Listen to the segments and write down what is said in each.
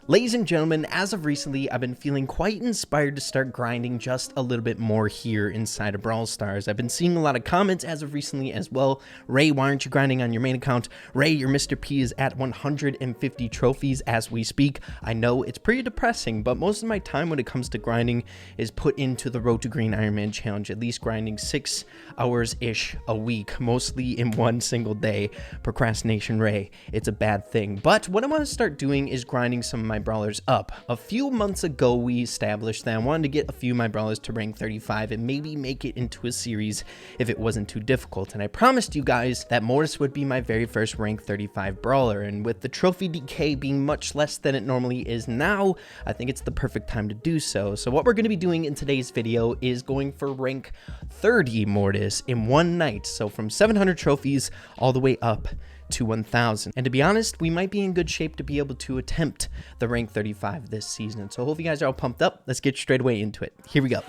Ladies and gentlemen, as of recently, I've been feeling quite inspired to start grinding just a little bit more here inside of Brawl Stars. I've been seeing a lot of comments as of recently as well. Ray, why aren't you grinding on your main account? Ray, your Mr. P is at 150 trophies as we speak. I know it's pretty depressing, but most of my time when it comes to grinding is put into the Road to Green Iron Man challenge, at least grinding 6 hours-ish a week, mostly in one single day. Procrastination, Ray, it's a bad thing. But what I want to start doing is grinding some of my brawlers up. A few months ago, we established that I wanted to get a few of my brawlers to rank 35 and maybe make it into a series if it wasn't too difficult. And I promised you guys that Mortis would be my very first rank 35 brawler. And with the trophy decay being much less than it normally is now, I think it's the perfect time to do so. So what we're going to be doing in today's video is going for rank 30 Mortis in one night. So from 700 trophies all the way up to 1,000. And to be honest, we might be in good shape to be able to attempt the rank 35 this season. So I hope you guys are all pumped up. Let's get straight away into it. Here we go.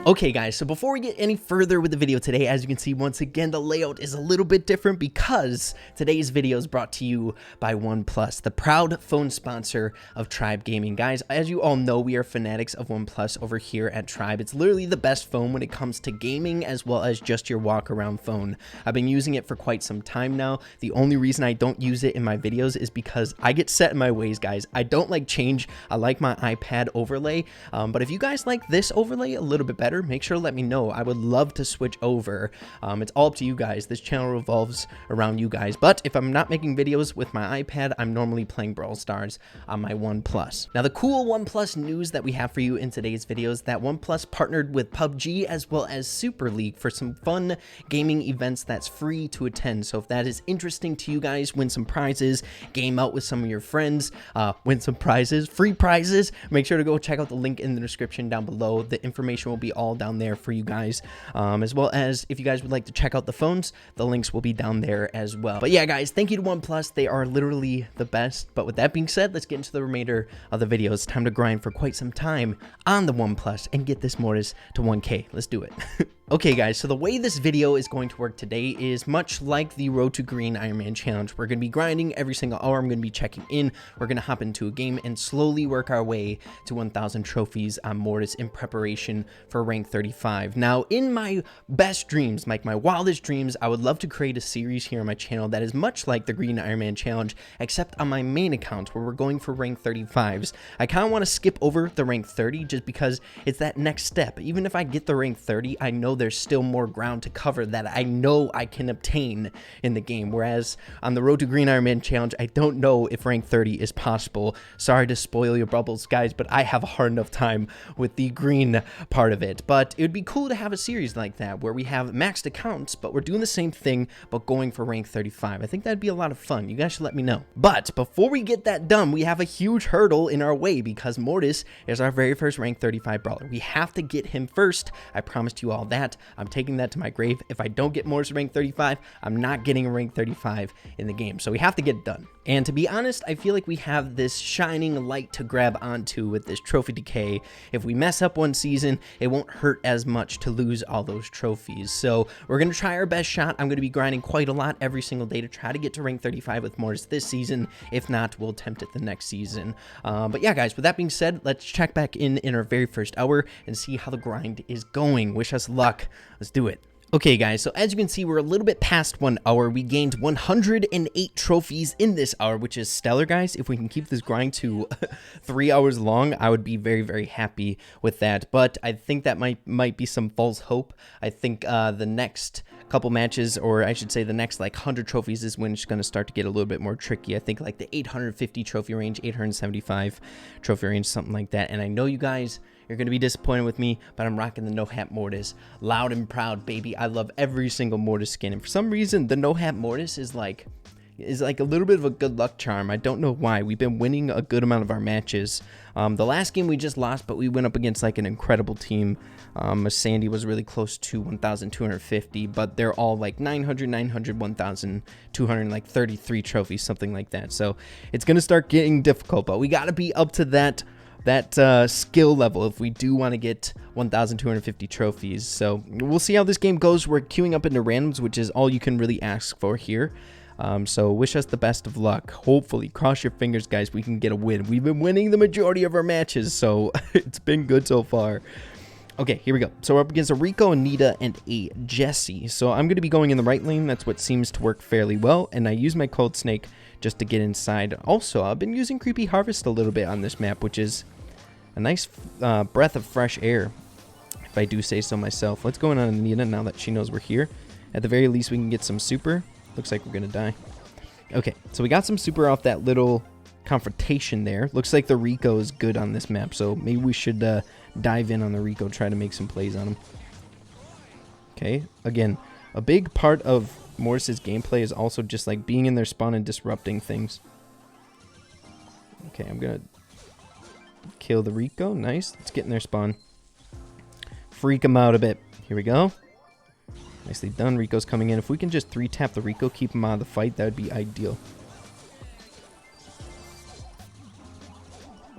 Okay guys, so before we get any further with the video today, as you can see, once again, the layout is a little bit different because today's video is brought to you by OnePlus, the proud phone sponsor of Tribe Gaming. Guys, as you all know, we are fanatics of OnePlus over here at Tribe. It's literally the best phone when it comes to gaming as well as just your walk around phone. I've been using it for quite some time now. The only reason I don't use it in my videos is because I get set in my ways, guys. I don't like change. I like my iPad overlay, but if you guys like this overlay a little bit better, make sure to let me know. I would love to switch over. It's all up to you guys. This channel revolves around you guys. But if I'm not making videos with my iPad, I'm normally playing Brawl Stars on my OnePlus. Now, the cool OnePlus news that we have for you in today's video is that OnePlus partnered with PUBG as well as Super League for some fun gaming events that's free to attend. So if that is interesting to you guys, win some prizes, game out with some of your friends, win some prizes, free prizes, make sure to go check out the link in the description down below. The information will be all down there for you guys, as well as if you guys would like to check out the phones, the links will be down there as well. But yeah guys, thank you to OnePlus. They are literally the best. But with that being said, let's get into the remainder of the video. It's time to grind for quite some time on the OnePlus and get this Mortis to 1K. Let's do it. Okay guys, so the way this video is going to work today is much like the Road to Green Iron Man challenge. We're going to be grinding every single hour. I'm going to be checking in. We're going to hop into a game and slowly work our way to 1,000 trophies on Mortis in preparation for rank 35. Now, in my best dreams, like my wildest dreams, I would love to create a series here on my channel that is much like the Green Iron Man challenge, except on my main account where we're going for rank 35s. I kind of want to skip over the rank 30 just because it's that next step. Even if I get the rank 30, I know there's still more ground to cover that I know I can obtain in the game. Whereas on the Road to Green Iron Man challenge, I don't know if rank 30 is possible. Sorry to spoil your bubbles, guys, but I have a hard enough time with the green part of it. But it would be cool to have a series like that where we have maxed accounts, but we're doing the same thing, but going for rank 35. I think that'd be a lot of fun. You guys should let me know. But before we get that done, we have a huge hurdle in our way because Mortis is our very first rank 35 brawler. We have to get him first. I promised you all that. I'm taking that to my grave. If I don't get Mortis rank 35, I'm not getting a rank 35 in the game. So we have to get it done. And to be honest, I feel like we have this shining light to grab onto with this trophy decay. If we mess up one season, it won't hurt as much to lose all those trophies. So we're going to try our best shot. I'm going to be grinding quite a lot every single day to try to get to rank 35 with Mortis this season. If not, we'll attempt it the next season. But yeah, guys, with that being said, let's check back in our very first hour and see how the grind is going. Wish us luck. Let's do it. Okay guys, so as you can see, we're a little bit past 1 hour. We gained 108 trophies in this hour, which is stellar, guys. If we can keep this grind to 3 hours long, I would be very, very happy with that. But I think that might be some false hope. I think the next couple matches, or I should say the next like 100 trophies is when it's going to start to get a little bit more tricky. I think like the 850 trophy range, 875 trophy range, something like that. And I know you guys, you're going to be disappointed with me, but I'm rocking the no-hat Mortis. Loud and proud, baby. I love every single Mortis skin. And for some reason, the no-hat Mortis is like a little bit of a good luck charm. I don't know why. We've been winning a good amount of our matches. The last game we just lost, but we went up against like an incredible team. Sandy was really close to 1,250, but they're all like 900, 900, 1,200, like 33 trophies, something like that. So it's going to start getting difficult, but we got to be up to that that skill level if we do want to get 1,250 trophies. So we'll see how this game goes. We're queuing up into randoms, which is all you can really ask for here. So wish us the best of luck. Hopefully, cross your fingers, guys, we can get a win. We've been winning the majority of our matches, so it's been good so far. Okay, here we go. So we're up against a Rico, a Nita, and a Jessie. So I'm going to be going in the right lane. That's what seems to work fairly well. And I use my Cold Snake just to get inside. Also, I've been using Creepy Harvest a little bit on this map, which is a nice breath of fresh air, if I do say so myself. Let's go in on Nita now that she knows we're here. At the very least, we can get some super. Looks like we're going to die. Okay, so we got some super off that little confrontation there. Looks like the Rico is good on this map, so maybe we should dive in on the Rico, try to make some plays on him. Okay, again, a big part of Mortis's gameplay is also just like being in their spawn and disrupting things. Okay, I'm gonna kill the Rico. Nice. Let's get in their spawn. Freak him out a bit. Here we go. Nicely done. Rico's coming in. If we can just 3-tap the Rico, keep him out of the fight, that would be ideal.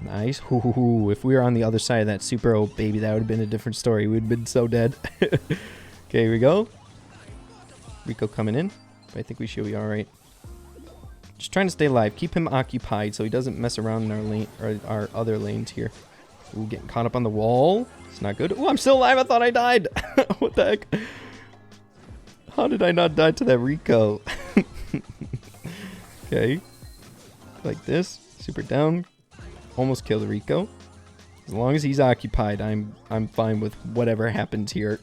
Nice. Ooh, if we were on the other side of that super, oh baby, that would have been a different story. We'd have been so dead. Okay, here we go. Rico coming in. But I think we should be alright. Just trying to stay alive. Keep him occupied so he doesn't mess around in our lane or our other lanes here. Ooh, getting caught up on the wall. It's not good. Ooh, I'm still alive. I thought I died. What the heck? How did I not die to that Rico? Okay. Like this. Super down. Almost kill the Rico. As long as he's occupied, I'm fine with whatever happens here.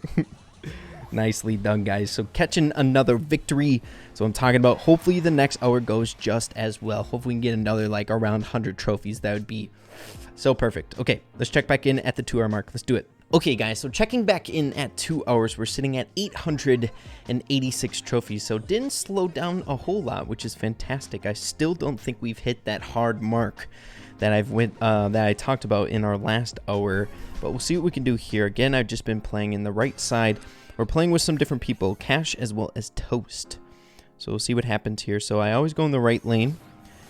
Nicely done, guys. So catching another victory. So I'm talking about hopefully the next hour goes just as well. Hopefully we can get another like around 100 trophies. That would be so perfect. Okay, let's check back in at the 2-hour mark. Let's do it. Okay, guys, so checking back in at 2 hours, we're sitting at 886 trophies, so didn't slow down a whole lot, which is fantastic. I still don't think we've hit that hard mark that I talked about in our last hour, but we'll see what we can do here. Again, I've just been playing in the right side. We're playing with some different people, Cash as well as Toast. So we'll see what happens here. So I always go in the right lane,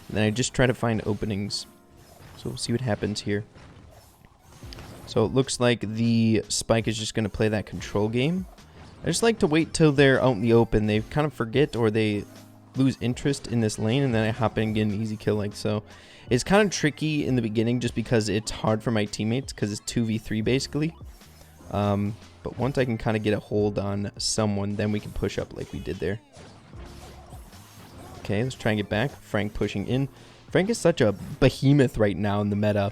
and then I just try to find openings. So we'll see what happens here. So it looks like the Spike is just going to play that control game. I just like to wait till they're out in the open. They kind of forget or they lose interest in this lane, and then I hop in and get an easy kill like so. It's kind of tricky in the beginning just because it's hard for my teammates because it's 2v3 basically. But once I can kind of get a hold on someone, then we can push up like we did there. Okay, let's try and get back. Frank pushing in. Frank is such a behemoth right now in the meta.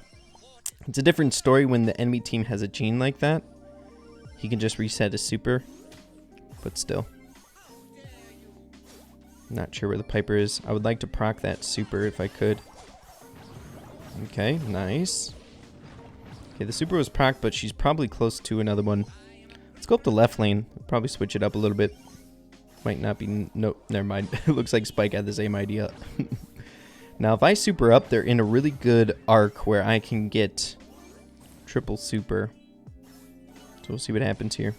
It's a different story when the enemy team has a gene like that. He can just reset his super, but still. Not sure where the Piper is. I would like to proc that super if I could. Okay, nice. Okay, the super was proc, but she's probably close to another one. Let's go up the left lane. Probably switch it up a little bit. Might not be... Nope, never mind. It looks like Spike had the same idea. Now, if I super up, they're in a really good arc where I can get triple super. So we'll see what happens here.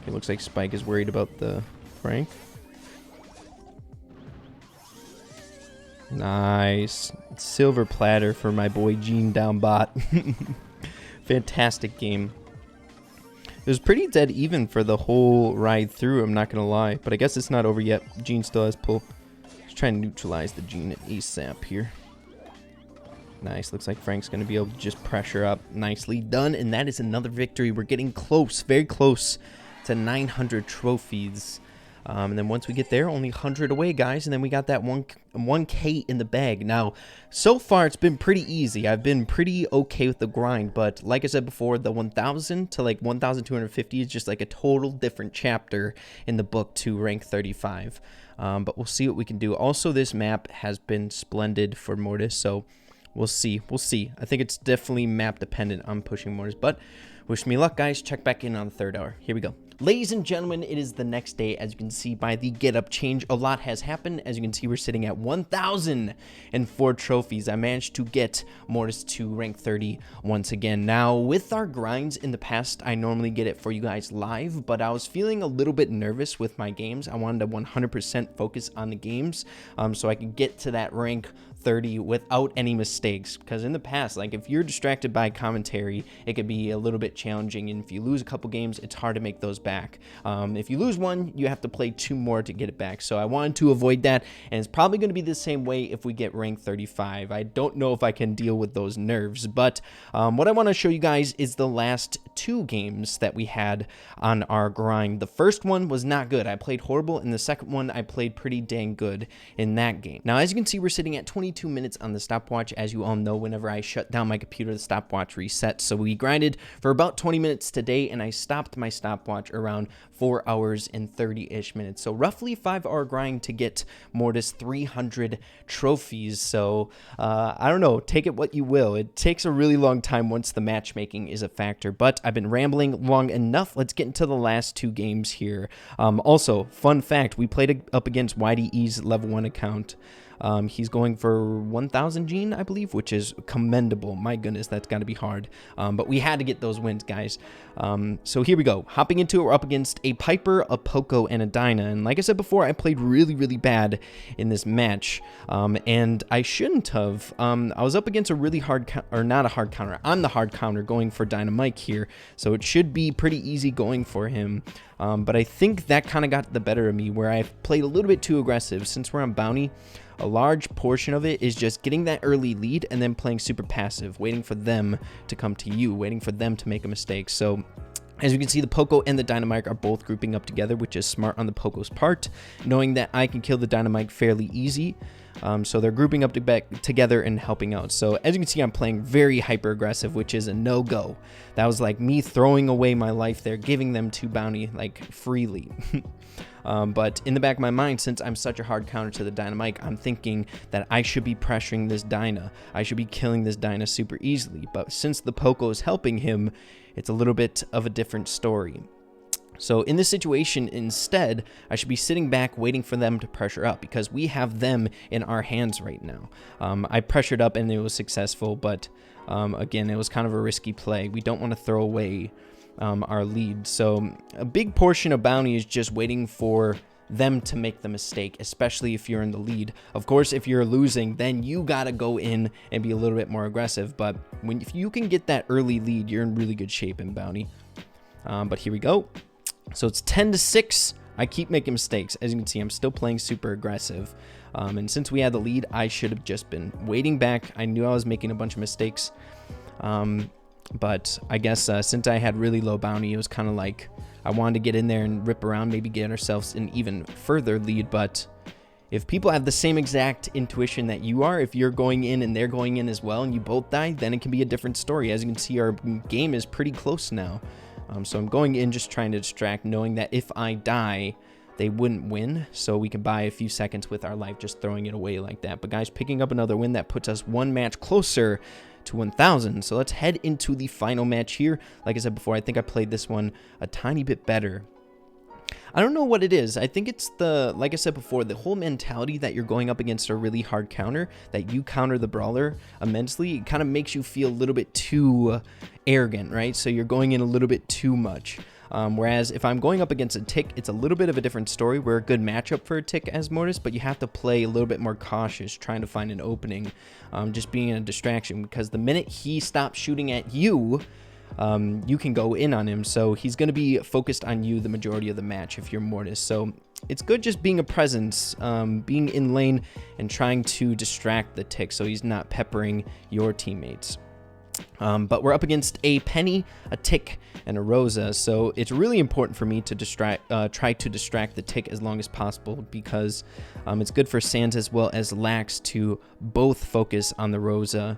Okay, looks like Spike is worried about the Frank. Nice. Silver platter for my boy Gene down bot. Fantastic game. It was pretty dead even for the whole ride through, I'm not going to lie. But I guess it's not over yet. Gene still has pull. Let's try and neutralize the Gene ASAP here. Nice. Looks like Frank's going to be able to just pressure up. Nicely done. And that is another victory. We're getting close, very close to 900 trophies. And then once we get there, only 100 away, guys. And then we got that 1K in the bag. Now, so far, it's been pretty easy. I've been pretty okay with the grind. But like I said before, the 1,000 to like 1,250 is just like a total different chapter in the book to rank 35. But we'll see what we can do. Also, this map has been splendid for Mortis. So we'll see. We'll see. I think it's definitely map dependent on pushing Mortis. But wish me luck, guys. Check back in on the 3rd hour. Here we go. Ladies and gentlemen, it is the next day. As you can see by the get up change, a lot has happened. As you can see, we're sitting at 1,004 trophies. I managed to get Mortis to rank 30 once again. Now, with our grinds in the past, I normally get it for you guys live, but I was feeling a little bit nervous with my games. I wanted to 100% focus on the games so I could get to that rank 30 without any mistakes, because in the past, like, if you're distracted by commentary, it could be a little bit challenging, and if you lose a couple games, it's hard to make those back. If you lose one, you have to play 2 more to get it back, so I wanted to avoid that, and it's probably going to be the same way if we get rank 35. I don't know if I can deal with those nerves, but what I want to show you guys is the last 2 games that we had on our grind. The first one was not good. I played horrible, and the second one I played pretty dang good in that game. Now, as you can see, we're sitting at 22 minutes on the stopwatch. As you all know, whenever I shut down my computer, the stopwatch resets. So we grinded for about 20 minutes today, and I stopped my stopwatch around 4 hours and 30-ish minutes. So roughly 5-hour grind to get Mortis 300 trophies. So I don't know, take it what you will. It takes a really long time once the matchmaking is a factor, but I've been rambling long enough. Let's get into the last 2 games here. Also, fun fact, we played up against YDE's level 1 account. He's going for 1,000 gene, I believe, which is commendable. My goodness, that's got to be hard. But we had to get those wins, guys. So here we go. Hopping into it, we're up against a Piper, a Poco, and a Dyna. And like I said before, I played really, really bad in this match. And I shouldn't have. I was up against a really hard, or not a hard counter. I'm the hard counter going for Dynamite here. So it should be pretty easy going for him. But I think that kind of got the better of me, where I played a little bit too aggressive. Since we're on bounty, a large portion of it is just getting that early lead and then playing super passive, waiting for them to come to you, waiting for them to make a mistake. So as you can see, the Poco and the Dynamite are both grouping up together, which is smart on the Poco's part, knowing that I can kill the Dynamite fairly easy. So they're grouping up together and helping out. So as you can see, I'm playing very hyper aggressive, which is a no-go. That was like me throwing away my life there, giving them 2 bounty like freely. But in the back of my mind, since I'm such a hard counter to the Dynamite, I'm thinking that I should be pressuring this Dyna. I should be killing this Dyna super easily. But since the Poco is helping him, it's a little bit of a different story. So in this situation, instead, I should be sitting back waiting for them to pressure up, because we have them in our hands right now. I pressured up and it was successful, but again, it was kind of a risky play. We don't want to throw away our lead. So a big portion of bounty is just waiting for them to make the mistake, especially if you're in the lead. Of course, if you're losing, then you gotta go in and be a little bit more aggressive. But if you can get that early lead, you're in really good shape in bounty. But here we go. So it's 10-6. I keep making mistakes. As you can see, I'm still playing super aggressive. And since we had the lead, I should have just been waiting back. I knew I was making a bunch of mistakes. But I guess since I had really low bounty, it was kind of like I wanted to get in there and rip around, maybe get ourselves an even further lead. But if people have the same exact intuition that you are, if you're going in and they're going in as well and you both die, then it can be a different story. As you can see, our game is pretty close now. So I'm going in just trying to distract, knowing that if I die, they wouldn't win. So we can buy a few seconds with our life just throwing it away like that. But guys, picking up another win, that puts us 1 match closer to 1,000. So let's head into the final match here. Like I said before, I think I played this one a tiny bit better. I don't know what it is. I think it's like I said before, the whole mentality that you're going up against a really hard counter, that you counter the brawler immensely. It kind of makes you feel a little bit too arrogant, right? So you're going in a little bit too much. Whereas if I'm going up against a tick, it's a little bit of a different story. We're a good matchup for a tick as Mortis, but you have to play a little bit more cautious, trying to find an opening, just being a distraction, because the minute he stops shooting at you, you can go in on him. So he's going to be focused on you the majority of the match if you're Mortis. So it's good just being a presence, being in lane and trying to distract the tick so he's not peppering your teammates. But we're up against a Penny, a Tick, and a Rosa, so it's really important for me to try to distract the Tick as long as possible, because it's good for Sans as well as Lax to both focus on the Rosa,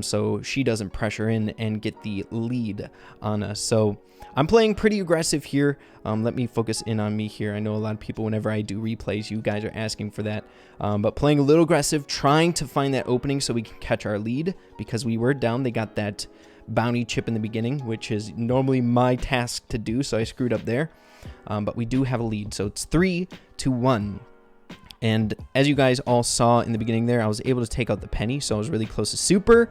so she doesn't pressure in and get the lead on us. So I'm playing pretty aggressive here. Let me focus in on me here. I know a lot of people, whenever I do replays, you guys are asking for that. But playing a little aggressive, trying to find that opening so we can catch our lead, because we were down. They got that bounty chip in the beginning, which is normally my task to do, so I screwed up there. But we do have a lead, so it's 3-1. And as you guys all saw in the beginning there, I was able to take out the Penny, so I was really close to super.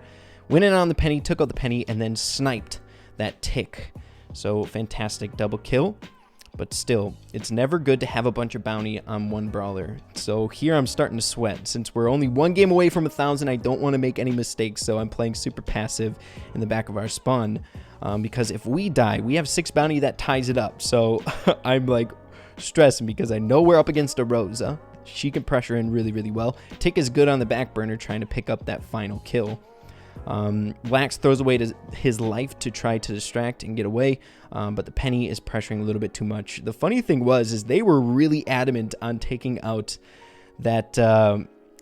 Went in on the Penny, took out the Penny, and then sniped that Tick. So fantastic double kill. But still, it's never good to have a bunch of bounty on one brawler. So here I'm starting to sweat. Since we're only one game away from 1,000, I don't want to make any mistakes. So I'm playing super passive in the back of our spawn. Because if we die, we have 6 bounty that ties it up. So I'm like stressing because I know we're up against a Rosa. She can pressure in really, really well. Tick is good on the back burner trying to pick up that final kill. Wax throws away his life to try to distract and get away, but the Penny is pressuring a little bit too much. The funny thing is they were really adamant on taking out that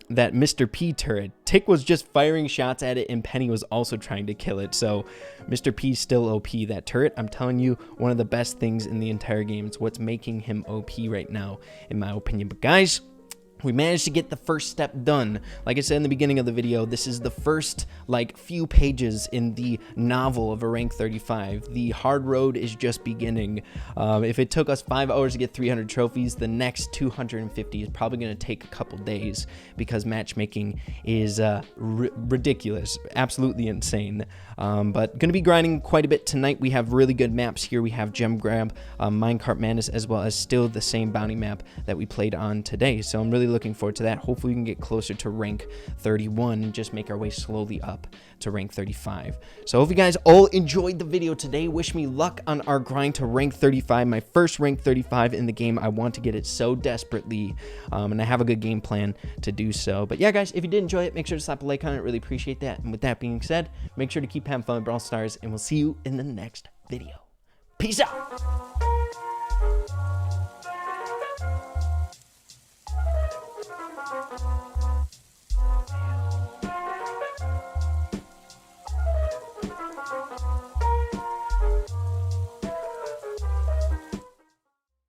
that Mr. P turret. Tick was just firing shots at it, and Penny was also trying to kill it. So Mr. P's still OP. That turret, I'm telling you, one of the best things in the entire game. It's what's making him OP right now, in my opinion. But guys, we managed to get the first step done. Like I said in the beginning of the video, this is the first few pages in the novel of a rank 35. The hard road is just beginning. If it took us 5 hours to get 300 trophies, the next 250 is probably going to take a couple days because matchmaking is ridiculous, absolutely insane. But going to be grinding quite a bit tonight. We have really good maps here. We have Gem Grab, Minecart Madness, as well as still the same bounty map that we played on today. So I'm really looking forward to that. Hopefully we can get closer to rank 31 and just make our way slowly up to rank 35. So I hope you guys all enjoyed the video today. Wish me luck on our grind to rank 35, my first rank 35 in the game. I want to get it so desperately, and I have a good game plan to do so. But yeah, guys, if you did enjoy it, make sure to slap a like on it. Really appreciate that. And with that being said, make sure to keep having fun with Brawl Stars, and we'll see you in the next video. Peace out.